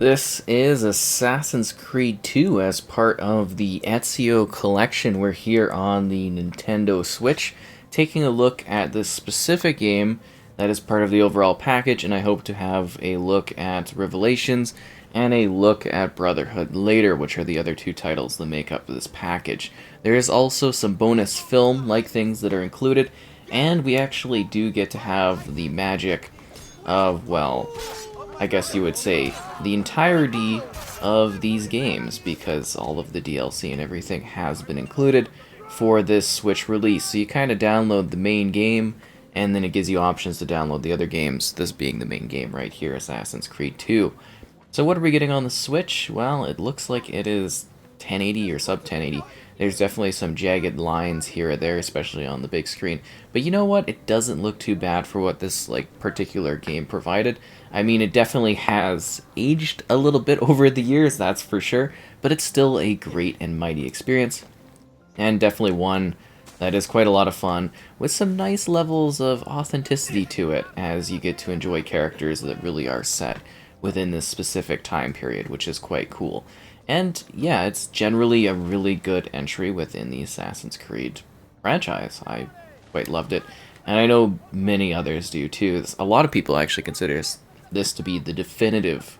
This is Assassin's Creed 2 as part of the Ezio Collection. We're here on the Nintendo Switch, taking a look at this specific game that is part of the overall package, and I hope to have a look at Revelations and a look at Brotherhood later, which are the other two titles that make up this package. There is also some bonus film-like things that are included, and we actually do get to have the magic of, well, I guess you would say, the entirety of these games, because all of the DLC and everything has been included for this Switch release. So you kind of download the main game, and then it gives you options to download the other games, this being the main game right here, Assassin's Creed 2. So what are we getting on the Switch? Well, it looks like it is 1080 or sub 1080. There's definitely some jagged lines here or there, especially on the big screen. But you know what? It doesn't look too bad for what this particular game provided. I mean, it definitely has aged a little bit over the years, that's for sure, but it's still a great and mighty experience, and definitely one that is quite a lot of fun, with some nice levels of authenticity to it, as you get to enjoy characters that really are set within this specific time period, which is quite cool. And yeah, it's generally a really good entry within the Assassin's Creed franchise. I quite loved it, and I know many others do too. A lot of people actually consider this to be the definitive,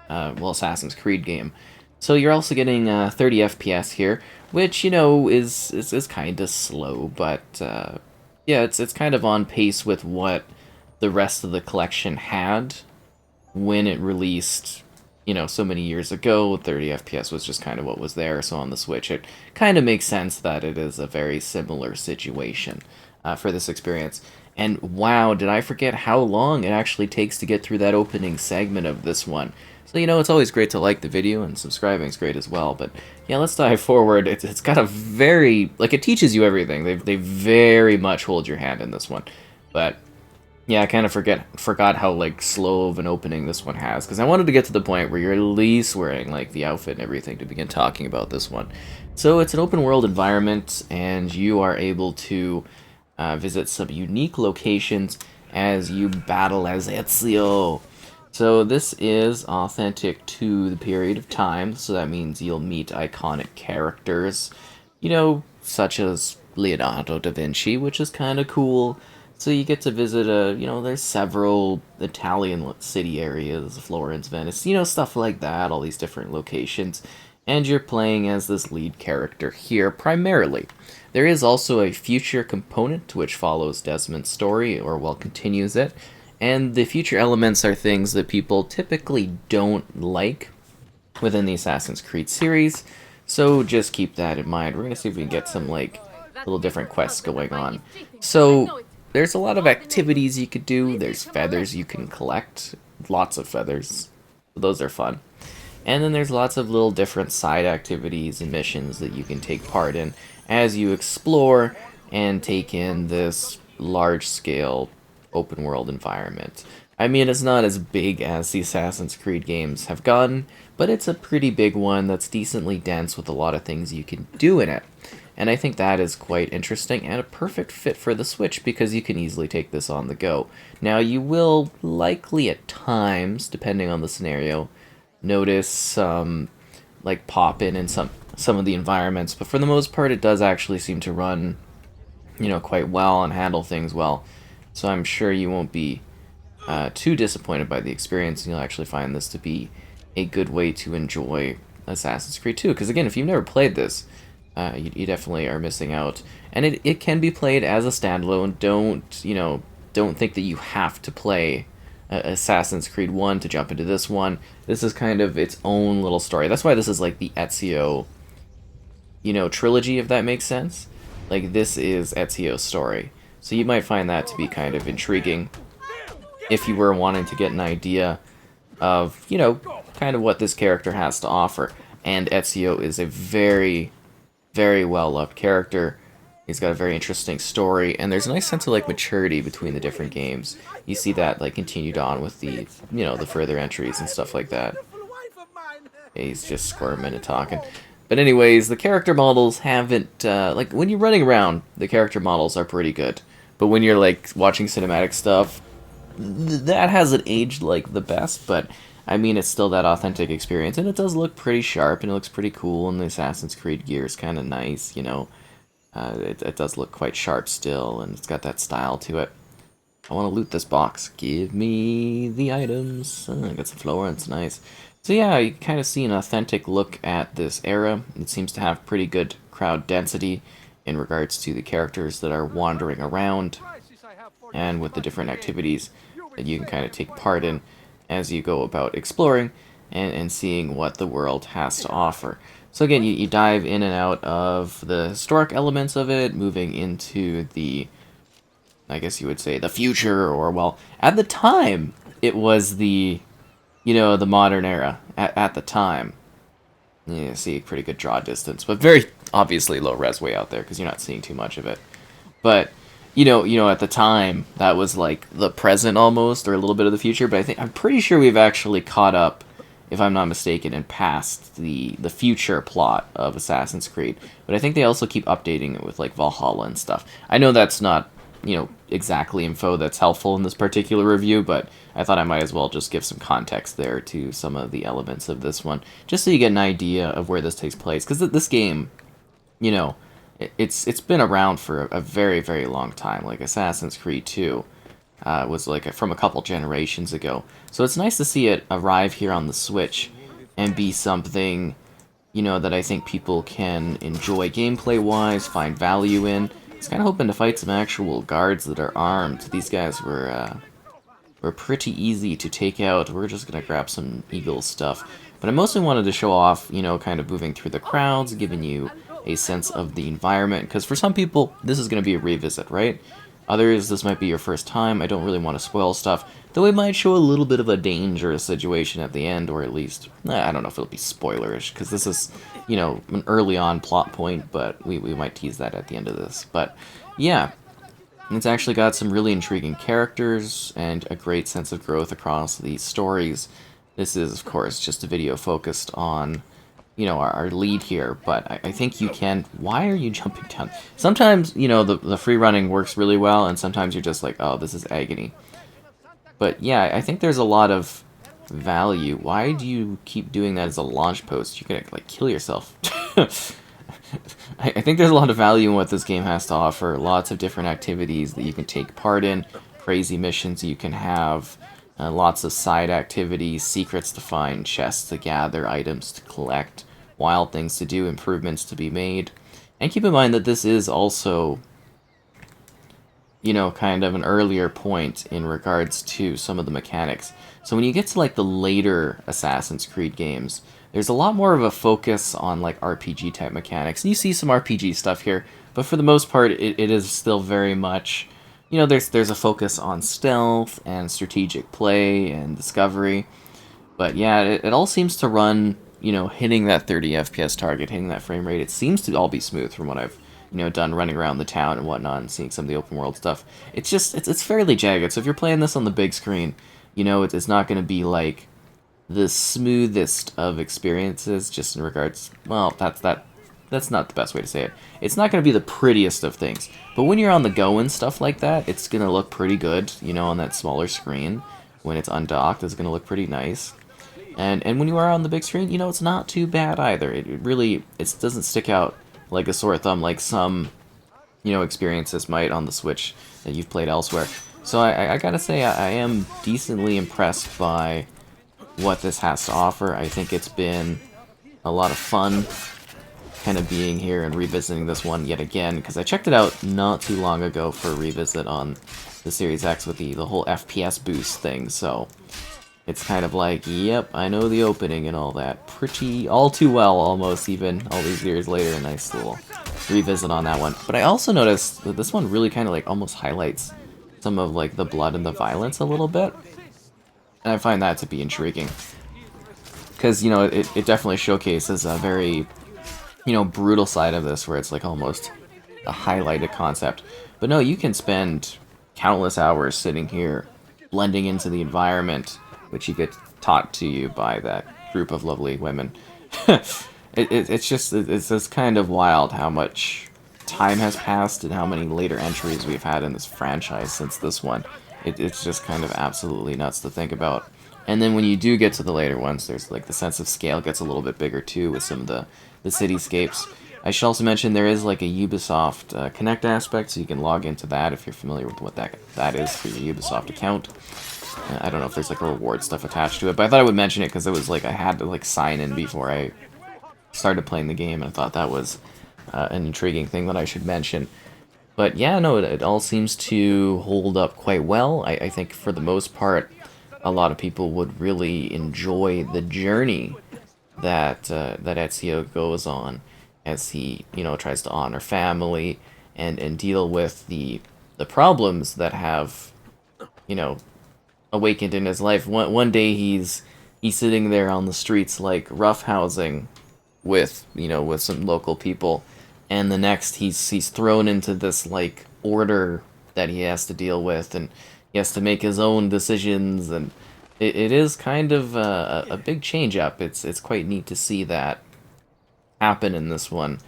well, Assassin's Creed game. So you're also getting 30 FPS here, which, you know, is kind of slow, but yeah, it's kind of on pace with what the rest of the collection had when it released, you know, so many years ago. 30 FPS was just kind of what was there, so on the Switch it kind of makes sense that it is a very similar situation for this experience. And wow, did I forget how long it actually takes to get through that opening segment of this one. So, you know, it's always great to like the video, and subscribing is great as well, but yeah, let's dive forward. It's got a very, like, it teaches you everything. They very much hold your hand in this one. But yeah, I kind of forgot how, like, slow of an opening this one has, because I wanted to get to the point where you're at least wearing, like, the outfit and everything to begin talking about this one. So it's an open world environment, and you are able to visit some unique locations as you battle as Ezio. So this is authentic to the period of time, so that means you'll meet iconic characters, you know, such as Leonardo da Vinci, which is kind of cool. So you get to visit you know, there's several Italian city areas, Florence, Venice, you know, stuff like that, all these different locations. And you're playing as this lead character here, primarily. There is also a future component which follows Desmond's story, or, well, continues it. And the future elements are things that people typically don't like within the Assassin's Creed series, so just keep that in mind. We're going to see if we can get some, like, little different quests going on. So there's a lot of activities you could do. There's feathers you can collect, lots of feathers. Those are fun. And then there's lots of little different side activities and missions that you can take part in as you explore and take in this large-scale open-world environment. I mean, it's not as big as the Assassin's Creed games have gotten, but it's a pretty big one that's decently dense with a lot of things you can do in it. And I think that is quite interesting and a perfect fit for the Switch, because you can easily take this on the go. Now, you will likely at times, depending on the scenario, notice some, like, pop-in some of the environments, but for the most part it does actually seem to run, you know, quite well and handle things well. So I'm sure you won't be too disappointed by the experience, and you'll actually find this to be a good way to enjoy Assassin's Creed 2. Because again, if you've never played this, you definitely are missing out. And it can be played as a standalone. Don't think that you have to play Assassin's Creed 1 to jump into this one. This is kind of its own little story. That's why this is like the Ezio, you know, trilogy, if that makes sense. Like, this is Ezio's story. So you might find that to be kind of intriguing if you were wanting to get an idea of, you know, kind of what this character has to offer. And Ezio is a very, very well-loved character. He's got a very interesting story, and there's a nice sense of, like, maturity between the different games. You see that, like, continued on with the, you know, the further entries and stuff like that. He's just squirming and talking. But anyways, the character models haven't, like, when you're running around, the character models are pretty good. But when you're, like, watching cinematic stuff, that hasn't aged, like, the best, but I mean, it's still that authentic experience, and it does look pretty sharp, and it looks pretty cool, and the Assassin's Creed gear is kind of nice, you know. It does look quite sharp still, and it's got that style to it. I want to loot this box. Give me the items. I got some Florence, nice. So yeah, you kind of see an authentic look at this era. It seems to have pretty good crowd density in regards to the characters that are wandering around, and with the different activities that you can kind of take part in as you go about exploring and seeing what the world has to offer. So again, you dive in and out of the historic elements of it, moving into the, I guess you would say, the future, or, well, at the time, it was the, you know, the modern era, at the time. You see a pretty good draw distance, but very obviously low res way out there, because you're not seeing too much of it. But you know, at the time, that was like the present almost, or a little bit of the future. But I'm pretty sure we've actually caught up, if I'm not mistaken, and past the future plot of Assassin's Creed. But I think they also keep updating it with like Valhalla and stuff. I know that's not, you know, exactly info that's helpful in this particular review, but I thought I might as well just give some context there to some of the elements of this one, just so you get an idea of where this takes place. Because this game, you know, it's been around for a very, very long time. Like Assassin's Creed 2 was like from a couple generations ago. So it's nice to see it arrive here on the Switch and be something, you know, that I think people can enjoy gameplay-wise, find value in. I was kind of hoping to fight some actual guards that are armed. These guys were pretty easy to take out. We're just going to grab some Eagle stuff. But I mostly wanted to show off, you know, kind of moving through the crowds, giving you a sense of the environment. Because for some people, this is going to be a revisit, right? Others, this might be your first time. I don't really want to spoil stuff, though it might show a little bit of a dangerous situation at the end, or at least, I don't know if it'll be spoilerish, because this is, you know, an early on plot point, but we might tease that at the end of this. But yeah, it's actually got some really intriguing characters and a great sense of growth across these stories. This is, of course, just a video focused on, you know, our lead here, but I think you can... Why are you jumping down? Sometimes, you know, the free running works really well, and sometimes you're just like, oh, this is agony. But yeah, I think there's a lot of value. Why do you keep doing that as a launch post? You're gonna, like, kill yourself. I think there's a lot of value in what this game has to offer. Lots of different activities that you can take part in, crazy missions you can have, lots of side activities, secrets to find, chests to gather, items to collect, wild things to do, improvements to be made. And keep in mind that this is also, you know, kind of an earlier point in regards to some of the mechanics. So when you get to like the later Assassin's Creed games, there's a lot more of a focus on like RPG type mechanics. And you see some RPG stuff here, but for the most part it is still very much, you know, there's a focus on stealth and strategic play and discovery. But yeah, it all seems to run, you know, hitting that 30 FPS target, hitting that frame rate. It seems to all be smooth from what I've, you know, done running around the town and whatnot and seeing some of the open world stuff. It's just, it's fairly jagged. So if you're playing this on the big screen, you know, it's not going to be like the smoothest of experiences, just in regards, well, that's not the best way to say it. It's not going to be the prettiest of things, but when you're on the go and stuff like that, it's going to look pretty good, you know, on that smaller screen. When it's undocked, it's going to look pretty nice. And when you are on the big screen, you know, it's not too bad either. It really, it doesn't stick out like a sore thumb like some, you know, experiences might on the Switch that you've played elsewhere. So I gotta say, I am decently impressed by what this has to offer. I think it's been a lot of fun kind of being here and revisiting this one yet again, because I checked it out not too long ago for a revisit on the Series X with the whole FPS boost thing, so it's kind of like, yep, I know the opening and all that. Pretty, all too well, almost, even all these years later. A nice little revisit on that one. But I also noticed that this one really kind of like almost highlights some of like the blood and the violence a little bit. And I find that to be intriguing. Because, you know, it definitely showcases a very, you know, brutal side of this, where it's like almost a highlighted concept. But no, you can spend countless hours sitting here, blending into the environment, which you get taught to you by that group of lovely women. It's just kind of wild how much time has passed and how many later entries we've had in this franchise since this one. It's just kind of absolutely nuts to think about. And then when you do get to the later ones, there's like the sense of scale gets a little bit bigger too with some of the cityscapes. I should also mention there is like a Ubisoft Connect aspect, so you can log into that if you're familiar with what that is for your Ubisoft account. I don't know if there's like a reward stuff attached to it, but I thought I would mention it because it was like I had to like sign in before I started playing the game, and I thought that was an intriguing thing that I should mention. But yeah, no, it all seems to hold up quite well. I think for the most part, a lot of people would really enjoy the journey that Ezio goes on as he, tries to honor family and deal with the problems that have, you know, awakened in his life. One day he's sitting there on the streets like roughhousing with some local people, and the next he's thrown into this like order that he has to deal with, and he has to make his own decisions, and it is kind of a big change up. It's quite neat to see that happen in this one,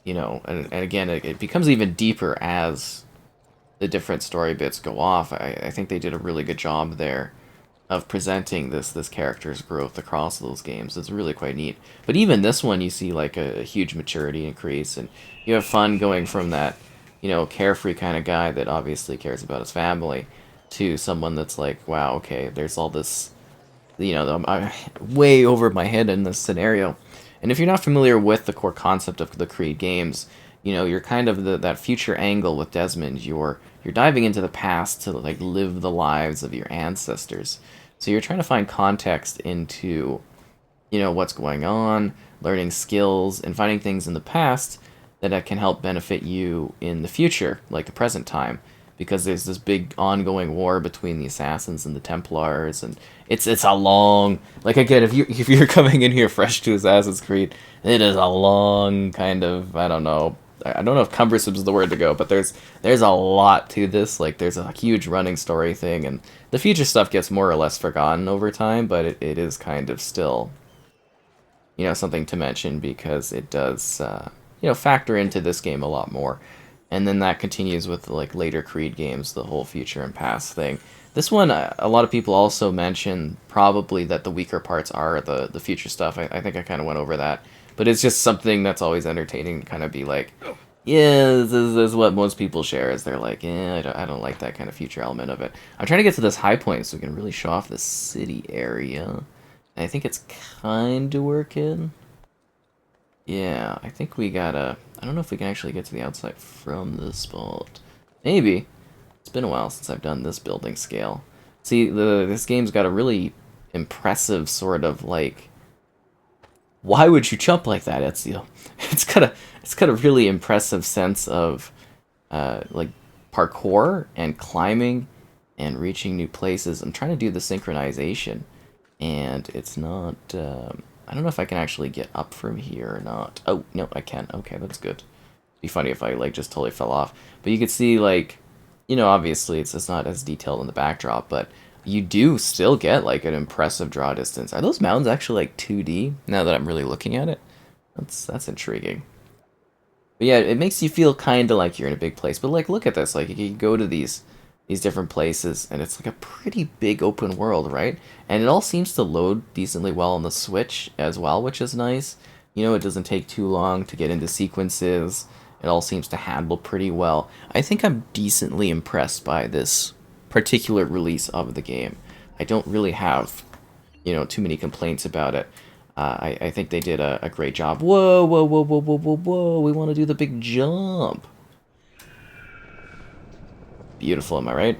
and again it becomes even deeper as the different story bits go off. I think they did a really good job there of presenting this character's growth across those games. It's really quite neat. But even this one, you see like a huge maturity increase, and you have fun going from that, carefree kind of guy that obviously cares about his family to someone that's like, wow, okay, there's all this, I'm way over my head in this scenario. And if you're not familiar with the core concept of the Creed games, you're kind of that future angle with Desmond. You're diving into the past to like live the lives of your ancestors. So you're trying to find context into, what's going on, learning skills, and finding things in the past that can help benefit you in the future, like the present time. Because there's this big ongoing war between the assassins and the Templars, and it's a long, like, again, if you're coming in here fresh to Assassin's Creed, it is a long kind of, I don't know if cumbersome is the word to go, but there's a lot to this. Like, there's a huge running story thing, and the future stuff gets more or less forgotten over time, but it is kind of still, something to mention because it does, factor into this game a lot more. And then that continues with like later Creed games, the whole future and past thing. This one, a lot of people also mention probably that the weaker parts are the future stuff. I think I kind of went over that. But it's just something that's always entertaining to kind of be like, yeah, this is what most people share, is they're like, yeah, I don't like that kind of future element of it. I'm trying to get to this high point so we can really show off the city area. And I think it's kind of working. Yeah, I think we gotta... I don't know if we can actually get to the outside from this spot. Maybe. It's been a while since I've done this building scale. See, this game's got a really impressive sort of, like... Why would you jump like that, Ezio? It's got a really impressive sense of, like, parkour and climbing and reaching new places. I'm trying to do the synchronization, and it's not... I don't know if I can actually get up from here or not. Oh, no, I can. Okay, that's good. It'd be funny if I, like, just totally fell off. But you can see, like, obviously it's not as detailed in the backdrop, but you do still get, like, an impressive draw distance. Are those mountains actually, like, 2D, now that I'm really looking at it? That's intriguing. But yeah, it makes you feel kind of like you're in a big place. But, like, look at this. Like, you can go to these different places, and it's like a pretty big open world, right? And it all seems to load decently well on the Switch as well, which is nice. It doesn't take too long to get into sequences. It all seems to handle pretty well. I think I'm decently impressed by this particular release of the game. I don't really have, too many complaints about it. I think they did a great job. Whoa, whoa, whoa, whoa, whoa, whoa, whoa. We want to do the big jump. Beautiful, am I right?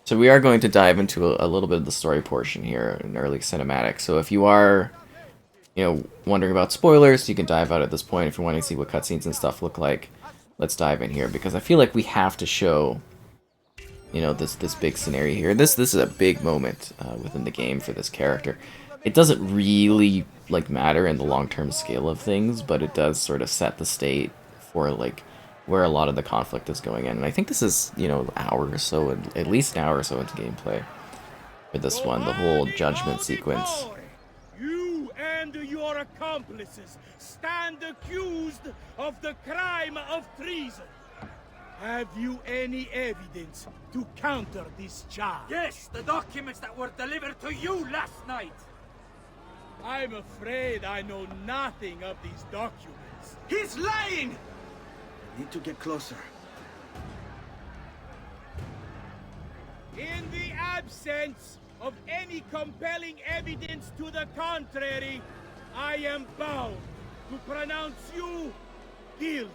So we are going to dive into a little bit of the story portion here, an early cinematic. So if you are, wondering about spoilers, you can dive out at this point. If you want to see what cutscenes and stuff look like, let's dive in here, because I feel like we have to show, this big scenario here. This is a big moment within the game for this character. It doesn't really like matter in the long-term scale of things, but it does sort of set the state for like where a lot of the conflict is going in. And I think this is, an hour or so, at least an hour or so into gameplay for this one, the whole judgment sequence. You and your accomplices stand accused of the crime of treason. Have you any evidence to counter this charge? Yes, the documents that were delivered to you last night. I'm afraid I know nothing of these documents. He's lying! Need to get closer. In the absence of any compelling evidence to the contrary, I am bound to pronounce you guilty.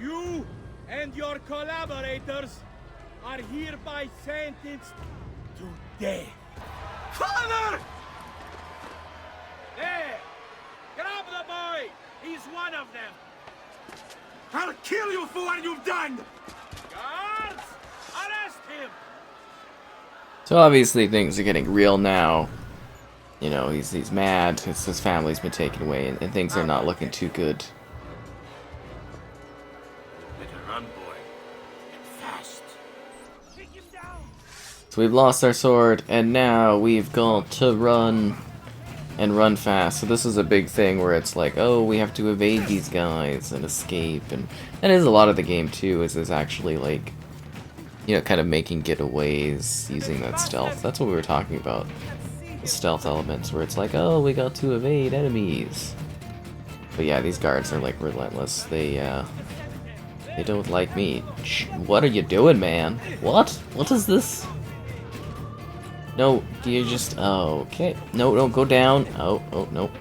You and your collaborators are hereby sentenced to death. Father! There! Grab the boy! He's one of them! I'll kill you for what you've done! Guards! Arrest him! So obviously things are getting real now. You know, he's mad. His family's been taken away, and things are not looking too good. Better run, boy. And fast. Take him down! So we've lost our sword, and now we've got to run. And run fast. So this is a big thing where it's like, oh, we have to evade these guys and escape. And that is a lot of the game too, is actually like, you know, kind of making getaways using that stealth. That's what we were talking about. The stealth elements where it's like, oh, we got to evade enemies. But yeah, these guards are like relentless. They don't like me. What are you doing, man? What? What is this? No, you just... Oh, okay. No, don't go down. Oh, nope.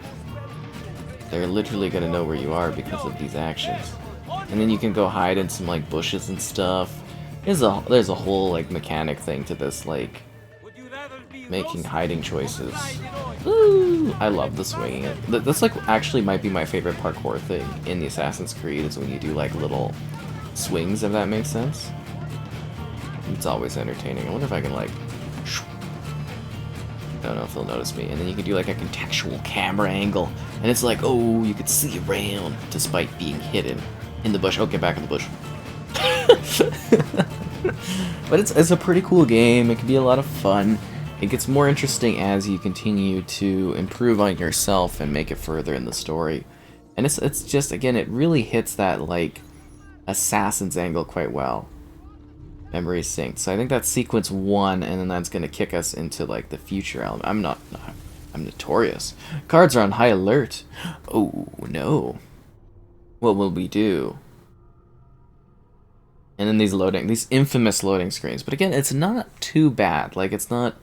They're literally gonna know where you are because of these actions. And then you can go hide in some, like, bushes and stuff. There's a whole, like, mechanic thing to this, like, making hiding choices. Woo! I love the swinging. That's, like, actually might be my favorite parkour thing in the Assassin's Creed, is when you do, like, little swings, if that makes sense. It's always entertaining. I wonder if I can, like... I don't know if they'll notice me. And then you can do like a contextual camera angle. And it's like, oh, you could see around despite being hidden in the bush. Oh, get back in the bush. But it's a pretty cool game. It can be a lot of fun. It gets more interesting as you continue to improve on yourself and make it further in the story. And it's just, again, it really hits that like Assassin's angle quite well. Memory synced. So I think that's sequence 1, and then that's going to kick us into like the future element. I'm notorious. Cards are on high alert. Oh no. What will we do? And then these infamous loading screens. But again, it's not too bad. Like, it's not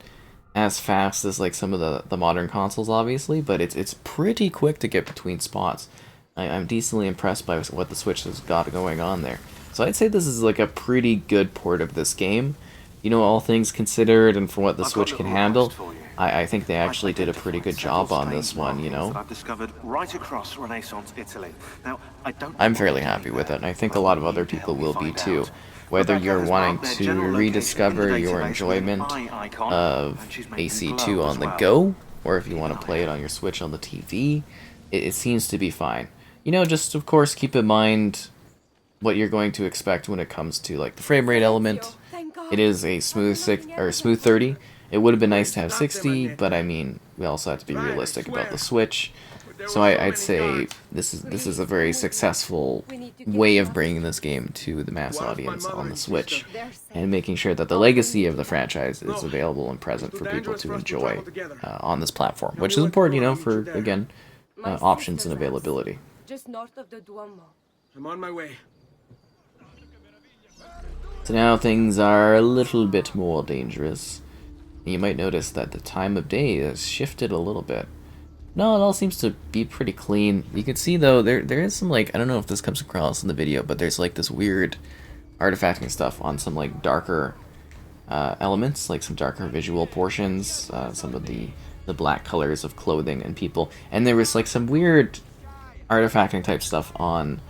as fast as like some of the modern consoles, obviously, but it's pretty quick to get between spots. I'm decently impressed by what the Switch has got going on there. So I'd say this is like a pretty good port of this game. You know, all things considered, and for what the Switch can handle, I think they actually did a pretty good job on this one, you know? I've discovered right across Renaissance Italy. Now, I'm fairly happy with it, and I think a lot of other people will be too. Whether you're wanting to rediscover your enjoyment of AC2 on the go, or if you want to play it on your Switch on the TV, it seems to be fine. You know, just of course keep in mind what you're going to expect when it comes to like the frame rate element. It is a smooth 30. It would have been nice to have 60, but I mean, we also have to be realistic about the Switch. So I'd say this is a very successful way of bringing this game to the mass audience on the Switch, and making sure that the legacy of the franchise is available and present for people to enjoy on this platform, which is important, you know, for again options and availability. Just north of the Duomo. I'm on my way. So now things are a little bit more dangerous. You might notice that the time of day has shifted a little bit. No, it all seems to be pretty clean. You can see though, there is some like, I don't know if this comes across in the video, but there's like this weird artifacting stuff on some like darker elements, like some darker visual portions, some of the black colors of clothing and people. And there was like some weird artifacting type stuff on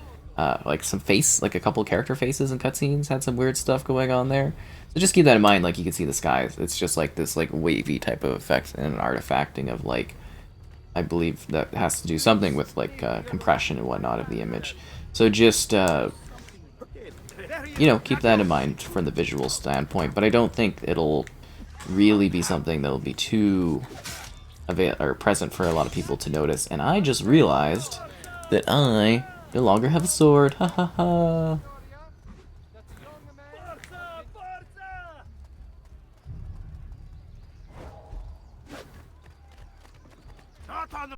like some face, like a couple character faces and cutscenes had some weird stuff going on there. So just keep that in mind. Like you can see the skies. It's just like this like wavy type of effect and an artifacting of like, I believe that has to do something with like compression and whatnot of the image. So just you know, keep that in mind from the visual standpoint. But I don't think it'll really be something that'll be too present for a lot of people to notice. And I just realized that I no longer have a sword. Ha ha ha. upon the